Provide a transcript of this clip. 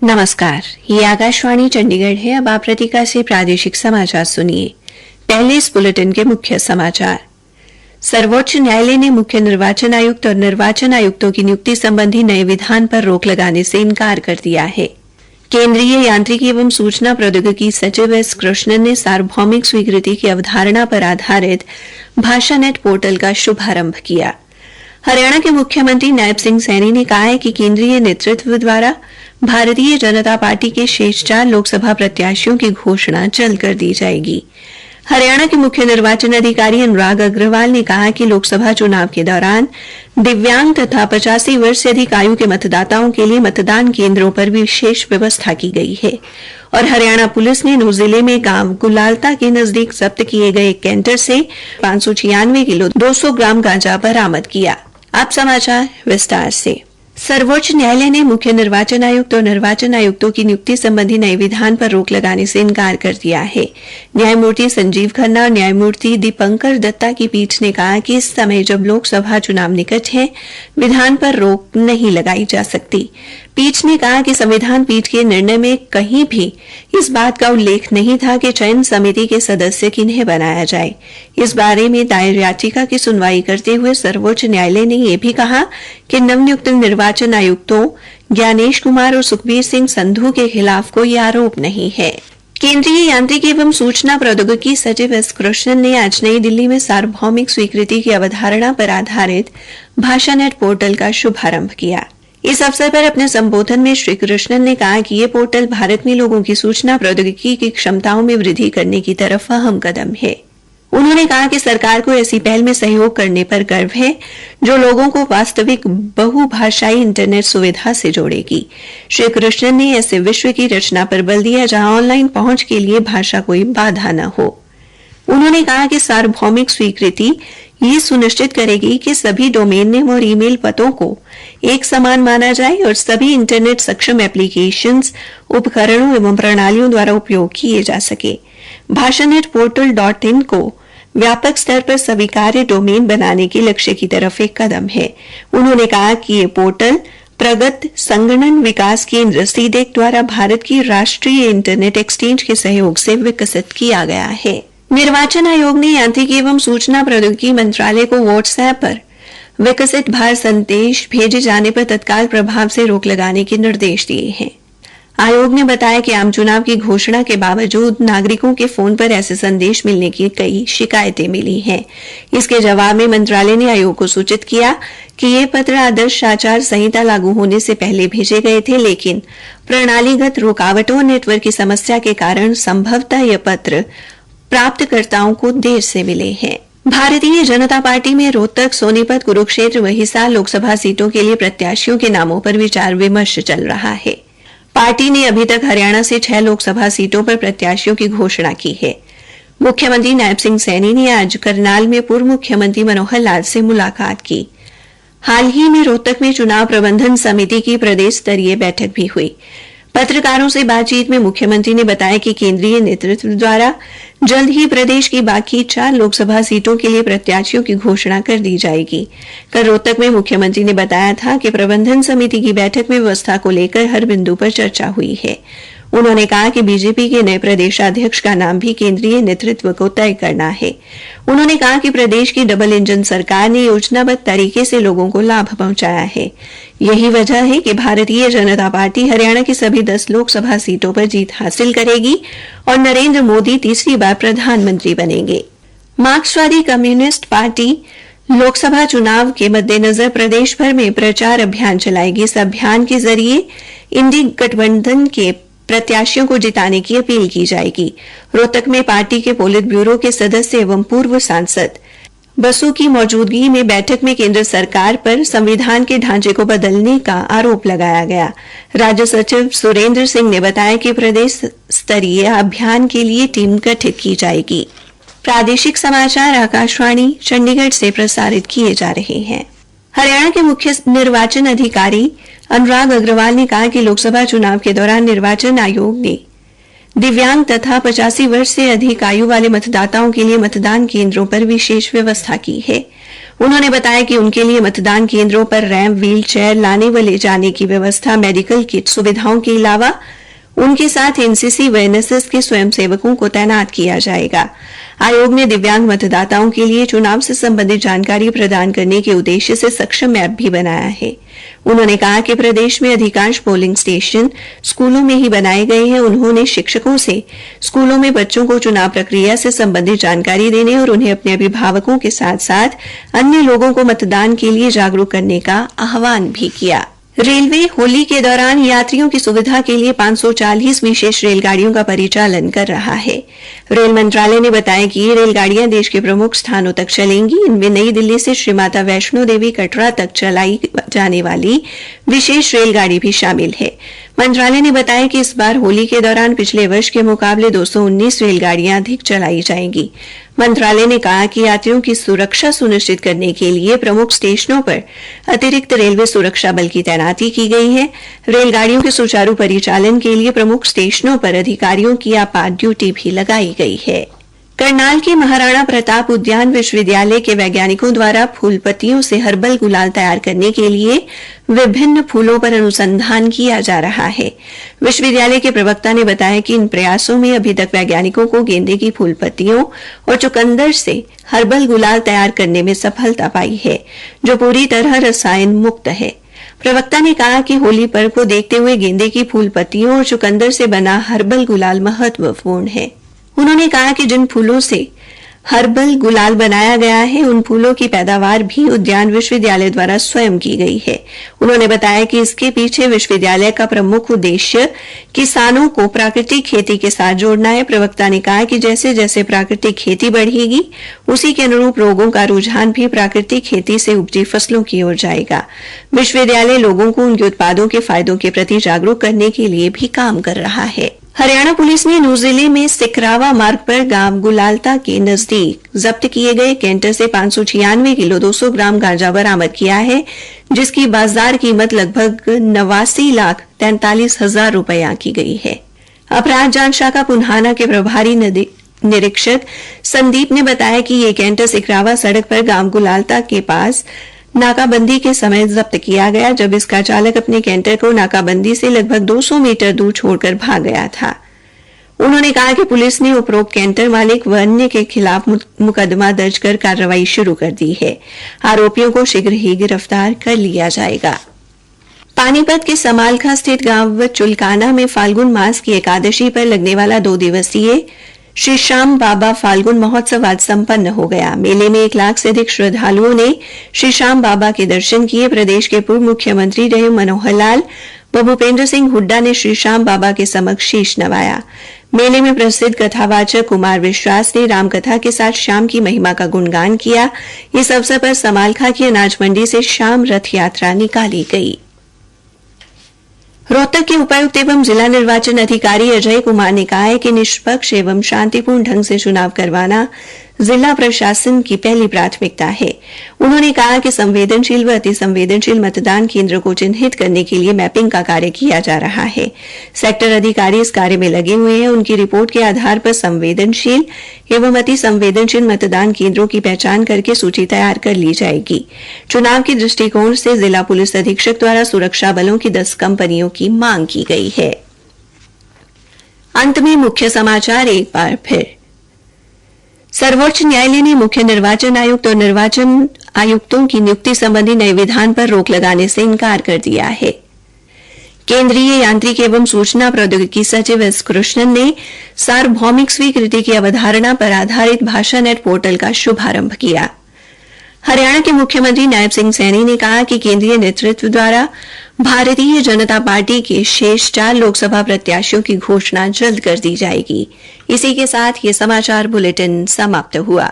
नमस्कार, ये आकाशवाणी चंडीगढ़ है। अब आप प्रतीका से प्रादेशिक समाचार सुनिए। पहले इस बुलेटिन के मुख्य समाचार। सर्वोच्च न्यायालय ने मुख्य निर्वाचन आयुक्त और निर्वाचन आयुक्तों की नियुक्ति संबंधी नए विधान पर रोक लगाने से इनकार कर दिया है। केंद्रीय यांत्रिकी एवं सूचना प्रौद्योगिकी सचिव एस कृष्णन ने सार्वभौमिक स्वीकृति की अवधारणा पर आधारित भाषानेट पोर्टल का शुभारंभ किया। हरियाणा के मुख्यमंत्री नायब सिंह सैनी ने कहा है कि केंद्रीय नेतृत्व द्वारा भारतीय जनता पार्टी के शेष 4 लोकसभा प्रत्याशियों की घोषणा जल्द कर दी जाएगी। हरियाणा के मुख्य निर्वाचन अधिकारी अनुराग अग्रवाल ने कहा कि लोकसभा चुनाव के दौरान दिव्यांग तथा 85 वर्ष से अधिक आयु के मतदाताओं के लिए मतदान केंद्रों पर विशेष व्यवस्था की गई है। और हरियाणा पुलिस ने नूंह जिले में गांव गुलालता के नजदीक जब्त किए गए एक कैंटर से 596 किलो 200 ग्राम गांजा बरामद किया। अब समाचार विस्तार से। सर्वोच्च न्यायालय ने मुख्य निर्वाचन आयुक्त और निर्वाचन आयुक्तों की नियुक्ति संबंधी नए विधान पर रोक लगाने से इनकार कर दिया है। न्यायमूर्ति संजीव खन्ना और न्यायमूर्ति दीपंकर दत्ता की पीठ ने कहा कि इस समय जब लोकसभा चुनाव निकट है, विधान पर रोक नहीं लगाई जा सकती। पीठ ने कहा कि संविधान पीठ के निर्णय में कहीं भी इस बात का उल्लेख नहीं था कि चयन समिति के सदस्य किन्हें बनाया जाए। इस बारे में दायर याचिका की सुनवाई करते हुए सर्वोच्च न्यायालय ने यह भी कहा कि नवनियुक्त निर्वाचन आयुक्तों ज्ञानेश कुमार और सुखबीर सिंह संधू के खिलाफ कोई आरोप नहीं है। केंद्रीय यांत्रिकी एवं सूचना प्रौद्योगिकी सचिव एस कृष्णन ने आज नई दिल्ली में सार्वभौमिक स्वीकृति की अवधारणा पर आधारित भाषानेट पोर्टल का शुभारंभ किया। इस अवसर पर अपने संबोधन में श्री कृष्णन ने कहा कि ये पोर्टल भारत में लोगों की सूचना प्रौद्योगिकी की क्षमताओं में वृद्धि करने की तरफ अहम कदम है। उन्होंने कहा कि सरकार को ऐसी पहल में सहयोग करने पर गर्व है जो लोगों को वास्तविक बहुभाषाई इंटरनेट सुविधा से जोड़ेगी। श्री कृष्णन ने ऐसे विश्व की रचना पर बल दिया जहां ऑनलाइन पहुंच के लिए भाषा कोई बाधा न हो। उन्होंने कहा कि सार्वभौमिक स्वीकृति ये सुनिश्चित करेगी कि सभी डोमेन नेम और ईमेल पतों को एक समान माना जाए और सभी इंटरनेट सक्षम एप्लीकेशंस, उपकरणों एवं प्रणालियों द्वारा उपयोग किए जा सके। भाषानेट पोर्टल.in को व्यापक स्तर पर स्वीकार्य डोमेन बनाने के लक्ष्य की तरफ एक कदम है। उन्होंने कहा कि ये पोर्टल प्रगत संगणन विकास केंद्र सीडेक द्वारा भारत की राष्ट्रीय इंटरनेट एक्सचेंज के सहयोग से विकसित किया गया है। निर्वाचन आयोग ने यांत्रिकी एवं सूचना प्रौद्योगिकी मंत्रालय को व्हाट्सएप पर विकसित भारत संदेश भेजे जाने पर तत्काल प्रभाव से रोक लगाने के निर्देश दिए हैं। आयोग ने बताया कि आम चुनाव की घोषणा के बावजूद नागरिकों के फोन पर ऐसे संदेश मिलने की कई शिकायतें मिली हैं। इसके जवाब में मंत्रालय ने आयोग को सूचित किया कि ये पत्र आदर्श आचार संहिता लागू होने से पहले भेजे गए थे, लेकिन प्रणालीगत रुकावटों और नेटवर्क की समस्या के कारण संभवतः ये पत्र प्राप्तकर्ताओं को देर से मिले हैं। भारतीय जनता पार्टी में रोहतक, सोनीपत, कुरुक्षेत्र व हिसार लोकसभा सीटों के लिए प्रत्याशियों के नामों पर विचार विमर्श चल रहा है। पार्टी ने अभी तक हरियाणा से 6 लोकसभा सीटों पर प्रत्याशियों की घोषणा की है। मुख्यमंत्री नायब सिंह सैनी ने आज करनाल में पूर्व मुख्यमंत्री मनोहर लाल से मुलाकात की। हाल ही में रोहतक में चुनाव प्रबंधन समिति की प्रदेश स्तरीय बैठक भी हुई। पत्रकारों से बातचीत में मुख्यमंत्री ने बताया कि केंद्रीय नेतृत्व द्वारा जल्द ही प्रदेश की बाकी 4 लोकसभा सीटों के लिए प्रत्याशियों की घोषणा कर दी जाएगी। कल रोहतक में मुख्यमंत्री ने बताया था कि प्रबंधन समिति की बैठक में व्यवस्था को लेकर हर बिंदु पर चर्चा हुई है। उन्होंने कहा कि बीजेपी के नए प्रदेशाध्यक्ष का नाम भी केंद्रीय नेतृत्व को तय करना है। उन्होंने कहा कि प्रदेश की डबल इंजन सरकार ने योजनाबद्ध तरीके से लोगों को लाभ पहुंचाया है। यही वजह है कि भारतीय जनता पार्टी हरियाणा की सभी 10 लोकसभा सीटों पर जीत हासिल करेगी और नरेंद्र मोदी तीसरी बार प्रधानमंत्री बनेंगे। मार्क्सवादी कम्युनिस्ट पार्टी लोकसभा चुनाव के मद्देनजर प्रदेश भर में प्रचार अभियान चलाएगी। इस अभियान के जरिए इंडी गठबंधन के प्रत्याशियों को जिताने की अपील की जाएगी। रोहतक में पार्टी के पोलित ब्यूरो के सदस्य एवं पूर्व सांसद बसु की मौजूदगी में बैठक में केंद्र सरकार पर संविधान के ढांचे को बदलने का आरोप लगाया गया। राज्य सचिव सुरेंद्र सिंह ने बताया कि प्रदेश स्तरीय अभियान के लिए टीम गठित की जाएगी। प्रादेशिक समाचार आकाशवाणी चंडीगढ़ से प्रसारित किए जा रहे हैं। हरियाणा के मुख्य निर्वाचन अधिकारी अनुराग अग्रवाल ने कहा कि लोकसभा चुनाव के दौरान निर्वाचन आयोग ने दिव्यांग तथा 85 वर्ष से अधिक आयु वाले मतदाताओं के लिए मतदान केंद्रों पर विशेष व्यवस्था की है। उन्होंने बताया कि उनके लिए मतदान केंद्रों पर रैंप, व्हील चेयर लाने व ले जाने की व्यवस्था, मेडिकल किट सुविधाओं के अलावा उनके साथ एनसीसी व एनएसएस के स्वयंसेवकों को तैनात किया जाएगा। आयोग ने दिव्यांग मतदाताओं के लिए चुनाव से संबंधित जानकारी प्रदान करने के उद्देश्य से सक्षम ऐप भी बनाया है। उन्होंने कहा कि प्रदेश में अधिकांश पोलिंग स्टेशन स्कूलों में ही बनाए गए हैं। उन्होंने शिक्षकों से स्कूलों में बच्चों को चुनाव प्रक्रिया से संबंधित जानकारी देने और उन्हें अपने अभिभावकों के साथ साथ अन्य लोगों को मतदान के लिए जागरूक करने का आह्वान भी किया। रेलवे होली के दौरान यात्रियों की सुविधा के लिए 540 विशेष रेलगाड़ियों का परिचालन कर रहा है। रेल मंत्रालय ने बताया कि ये रेलगाड़ियां देश के प्रमुख स्थानों तक चलेंगी। इनमें नई दिल्ली से श्री माता वैष्णो देवी कटरा तक चलाई जाने वाली विशेष रेलगाड़ी भी शामिल है। मंत्रालय ने बताया कि इस बार होली के दौरान पिछले वर्ष के मुकाबले 219 रेलगाड़ियां अधिक चलाई जाएंगी। मंत्रालय ने कहा कि यात्रियों की सुरक्षा सुनिश्चित करने के लिए प्रमुख स्टेशनों पर अतिरिक्त रेलवे सुरक्षा बल की तैनाती की गई है। रेलगाड़ियों के सुचारू परिचालन के लिए प्रमुख स्टेशनों पर अधिकारियों की आपात ड्यूटी भी लगाई गई है। करनाल के महाराणा प्रताप उद्यान विश्वविद्यालय के वैज्ञानिकों द्वारा फूल पत्तियों से हर्बल गुलाल तैयार करने के लिए विभिन्न फूलों पर अनुसंधान किया जा रहा है। विश्वविद्यालय के प्रवक्ता ने बताया कि इन प्रयासों में अभी तक वैज्ञानिकों को गेंदे की फूल पत्तियों और चुकंदर से हर्बल गुलाल तैयार करने में सफलता पाई है, जो पूरी तरह रसायन मुक्त है। प्रवक्ता ने कहा कि होली पर्व को देखते हुए गेंदे की फूल पत्तियों और चुकंदर से बना हर्बल गुलाल महत्वपूर्ण है। उन्होंने कहा कि जिन फूलों से हर्बल गुलाल बनाया गया है, उन फूलों की पैदावार भी उद्यान विश्वविद्यालय द्वारा स्वयं की गई है। उन्होंने बताया कि इसके पीछे विश्वविद्यालय का प्रमुख उद्देश्य किसानों को प्राकृतिक खेती के साथ जोड़ना है। प्रवक्ता ने कहा कि जैसे जैसे प्राकृतिक खेती बढ़ेगी, उसी के अनुरूप लोगों का रुझान भी प्राकृतिक खेती से उपजी फसलों की ओर जाएगा। विश्वविद्यालय लोगों को उनके उत्पादों के फायदों के प्रति जागरूक करने के लिए भी काम कर रहा है। हरियाणा पुलिस ने नूंह जिले में सिकरावा मार्ग पर गांव गुलालता के नजदीक जब्त किए गए कैंटर से 596 किलो 200 ग्राम गांजा बरामद किया है, जिसकी बाजार कीमत लगभग 89,43,000 रुपए आंकी गई है। अपराध जांच शाखा पुन्हाना के प्रभारी निरीक्षक संदीप ने बताया कि ये कैंटर सिकरावा सड़क पर गांव गुलालता के पास नाकाबंदी के समय जब्त किया गया, जब इसका चालक अपने कैंटर को नाकाबंदी से लगभग 200 मीटर दूर छोड़कर भाग गया था। उन्होंने कहा कि पुलिस ने उपरोक्त कैंटर मालिक व अन्य के खिलाफ मुकदमा दर्ज कर कार्रवाई शुरू कर दी है। आरोपियों को शीघ्र ही गिरफ्तार कर लिया जाएगा। पानीपत के समालखा स्थित गांव चुलकाना में फाल्गुन मास की एकादशी पर लगने वाला 2 दिवसीय श्री श्याम बाबा फाल्गुन महोत्सव आज संपन्न हो गया। मेले में 1 लाख से अधिक श्रद्धालुओं ने श्री श्याम बाबा के दर्शन किए। प्रदेश के पूर्व मुख्यमंत्री रहे मनोहर लाल व भूपेंद्र सिंह हुड्डा ने श्री श्याम बाबा के समक्ष शीश नवाया। मेले में प्रसिद्ध कथावाचक कुमार विश्वास ने रामकथा के साथ श्याम की महिमा का गुणगान किया। इस अवसर पर समालखा की अनाज मंडी से श्याम रथ यात्रा निकाली गई। रोहतक के उपायुक्त एवं जिला निर्वाचन अधिकारी अजय कुमार ने कहा है कि निष्पक्ष एवं शांतिपूर्ण ढंग से चुनाव करवाना जिला प्रशासन की पहली प्राथमिकता है। उन्होंने कहा कि संवेदनशील व अति संवेदनशील मतदान केंद्र को चिन्हित करने के लिए मैपिंग का कार्य किया जा रहा है। सेक्टर अधिकारी इस कार्य में लगे हुए हैं। उनकी रिपोर्ट के आधार पर संवेदनशील एवं अति संवेदनशील मतदान केंद्रों की पहचान करके सूची तैयार कर ली जाएगी। चुनाव के दृष्टिकोण से जिला पुलिस अधीक्षक द्वारा सुरक्षा बलों की 10 कंपनियों की मांग की गई है। अंत में मुख्य समाचार एक बार फिर। सर्वोच्च न्यायालय ने मुख्य निर्वाचन आयुक्त और निर्वाचन आयुक्तों की नियुक्ति संबंधी नए विधान पर रोक लगाने से इंकार कर दिया है। केंद्रीय यांत्रिक एवं सूचना प्रौद्योगिकी सचिव एस कृष्णन ने सार्वभौमिक स्वीकृति की अवधारणा पर आधारित भाषा नेट पोर्टल का शुभारंभ किया। हरियाणा के मुख्यमंत्री नायब सिंह सैनी ने कहा कि केंद्रीय नेतृत्व द्वारा भारतीय जनता पार्टी के शेष 4 लोकसभा प्रत्याशियों की घोषणा जल्द कर दी जाएगी। इसी के साथ ये समाचार बुलेटिन समाप्त हुआ।